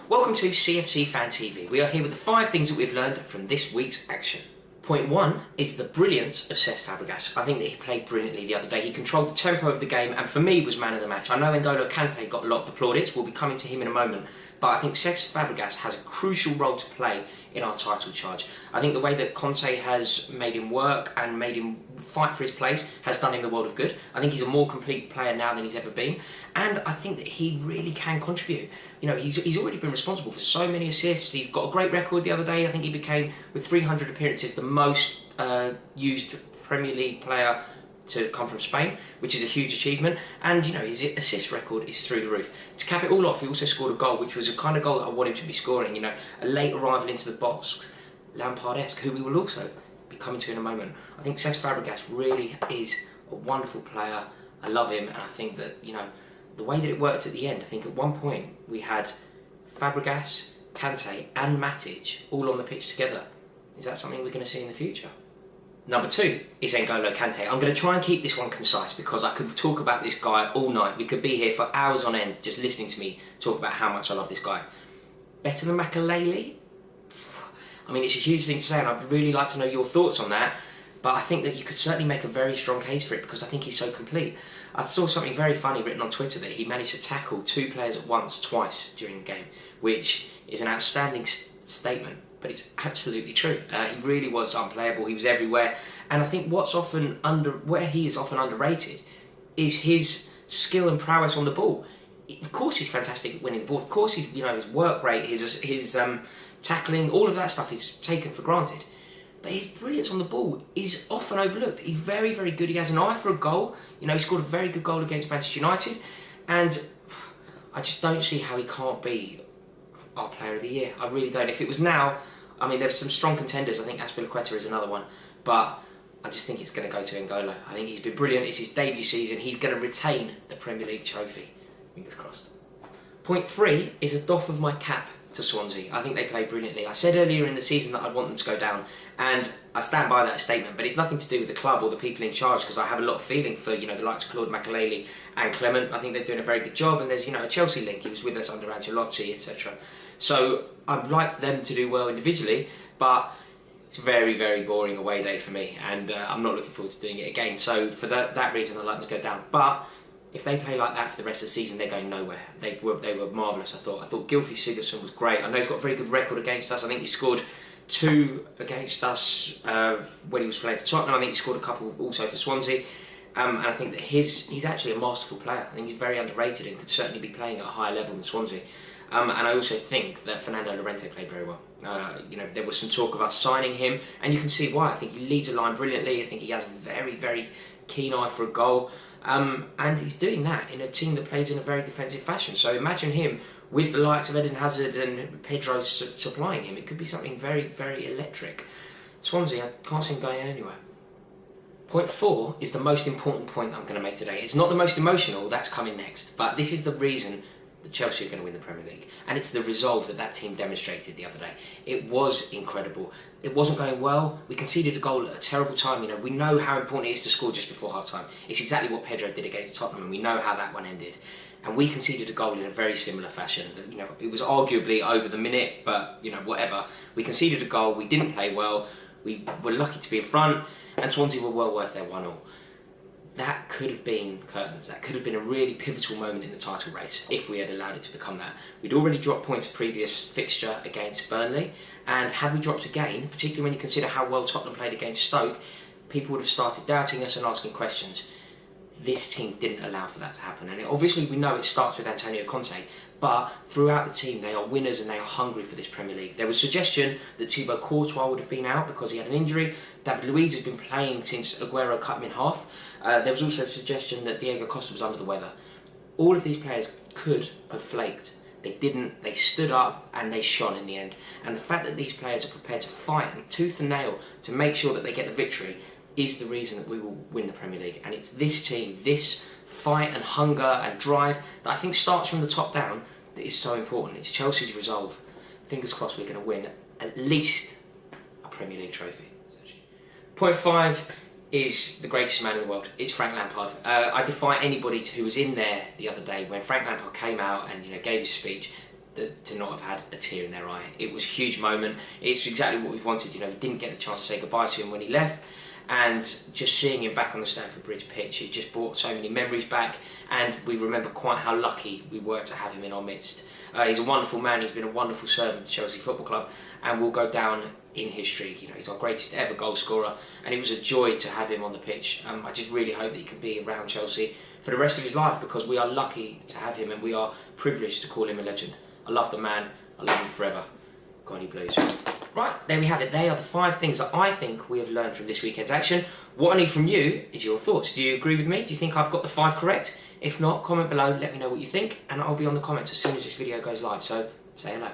Welcome to CFC Fan TV. We are here with the 5 things that we've learned from this week's action. Point 1 is the brilliance of Cesc Fabregas. I think that he played brilliantly the other day. He controlled the tempo of the game and for me was man of the match. I know N'Golo Kante got a lot of the plaudits, we'll be coming to him in a moment, but I think Cesc Fabregas has a crucial role to play in our title charge. I think the way that Conte has made him work and made him fight for his place has done him the world of good. I think he's a more complete player now than he's ever been, and I think that he really can contribute. You know, he's already been responsible for so many assists. He's got a great record the other day. I think he became, with 300 appearances, the most used Premier League player to come from Spain, which is a huge achievement. And you know, his assist record is through the roof. To cap it all off, he also scored a goal, which was a kind of goal that I want him to be scoring. You know, a late arrival into the box, Lampard-esque, who we will also be coming to in a moment. I think Cesc Fabregas really is a wonderful player. I love him, and I think that, you know, the way that it worked at the end, I think at one point we had Fabregas, Kante and Matic all on the pitch together. Is that something we're going to see in the future? Number 2 is N'Golo Kante. I'm going to try and keep this one concise because I could talk about this guy all night. We could be here for hours on end just listening to me talk about how much I love this guy. Better than Makelele? I mean, it's a huge thing to say and I'd really like to know your thoughts on that, but I think that you could certainly make a very strong case for it because I think he's so complete. I saw something very funny written on Twitter that he managed to tackle 2 players at once twice during the game, which is an outstanding statement, but it's absolutely true. He really was unplayable. He was everywhere, and I think where he is often underrated is his skill and prowess on the ball. Of course, he's fantastic at winning the ball. Of course, his work rate, his tackling, all of that stuff is taken for granted. But his brilliance on the ball is often overlooked. He's very, very good. He has an eye for a goal. You know, he scored a very good goal against Manchester United, and I just don't see how he can't be our Player of the Year. I really don't. If it was now, I mean, there's some strong contenders. I think Azpilicueta is another one, but I just think it's going to go to N'Golo. I think he's been brilliant. It's his debut season. He's going to retain the Premier League trophy. Fingers crossed. Point 3 is a doff of my cap to Swansea. I think they played brilliantly. I said earlier in the season that I'd want them to go down, and I stand by that statement, but it's nothing to do with the club or the people in charge, because I have a lot of feeling for, you know, the likes of Claude Makelele and Clement. I think they're doing a very good job, and there's, you know, a Chelsea link. He was with us under Ancelotti, etc. So I'd like them to do well individually, but it's a very, very boring away day for me, and I'm not looking forward to doing it again. So for that reason, I'd like them to go down. But if they play like that for the rest of the season, they're going nowhere. They were marvellous, I thought. I thought Gylfi Sigurdsson was great. I know he's got a very good record against us. I think he scored 2 against us when he was playing for Tottenham. I think he scored a couple also for Swansea. And I think that he's actually a masterful player. I think he's very underrated and could certainly be playing at a higher level than Swansea. And I also think that Fernando Llorente played very well. You know, there was some talk of us signing him, and you can see why. I think he leads a line brilliantly. I think he has a very, very keen eye for a goal. And he's doing that in a team that plays in a very defensive fashion. So imagine him with the likes of Eden Hazard and Pedro supplying him. It could be something very, very electric. Swansea, I can't see him going anywhere. Point 4 is the most important point I'm going to make today. It's not the most emotional, that's coming next. But this is the reason that Chelsea are going to win the Premier League. And it's the resolve that team demonstrated the other day. It was incredible. It wasn't going well. We conceded a goal at a terrible time. You know, we know how important it is to score just before half-time. It's exactly what Pedro did against Tottenham, and we know how that one ended. And we conceded a goal in a very similar fashion. You know, it was arguably over the minute, but, you know, whatever. We conceded a goal. We didn't play well. We were lucky to be in front, and Swansea were well worth their 1-1. That could have been curtains. That could have been a really pivotal moment in the title race if we had allowed it to become that. We'd already dropped points previous fixture against Burnley, and had we dropped again, particularly when you consider how well Tottenham played against Stoke, people would have started doubting us and asking questions. This team didn't allow for that to happen, and obviously we know it starts with Antonio Conte, but throughout the team they are winners and they are hungry for this Premier League. There was suggestion that Thibaut Courtois would have been out because he had an injury. David Luiz has been playing since Aguero cut him in half. There was also a suggestion that Diego Costa was under the weather. All of these players could have flaked. They didn't. They stood up and they shone in the end. And the fact that these players are prepared to fight and tooth and nail to make sure that they get the victory is the reason that we will win the Premier League. And it's this team, this fight and hunger and drive that I think starts from the top down that is so important. It's Chelsea's resolve. Fingers crossed we're going to win at least a Premier League trophy. Point 5 is the greatest man in the world. It's Frank Lampard. I defy anybody who was in there the other day when Frank Lampard came out and gave his speech. to not have had a tear in their eye. It was a huge moment. It's exactly what we've wanted. You know, we didn't get the chance to say goodbye to him when he left, and just seeing him back on the Stamford Bridge pitch, it just brought so many memories back, and we remember quite how lucky we were to have him in our midst. He's a wonderful man. He's been a wonderful servant to Chelsea Football Club, and will go down in history. You know, he's our greatest ever goal scorer, and it was a joy to have him on the pitch. I just really hope that he can be around Chelsea for the rest of his life, because we are lucky to have him, and we are privileged to call him a legend. I love the man. I love him forever. Go on, you Blues. Right, there we have it. They are the 5 things that I think we have learned from this weekend's action. What I need from you is your thoughts. Do you agree with me? Do you think I've got the 5 correct? If not, comment below, let me know what you think, and I'll be on the comments as soon as this video goes live. So, say hello.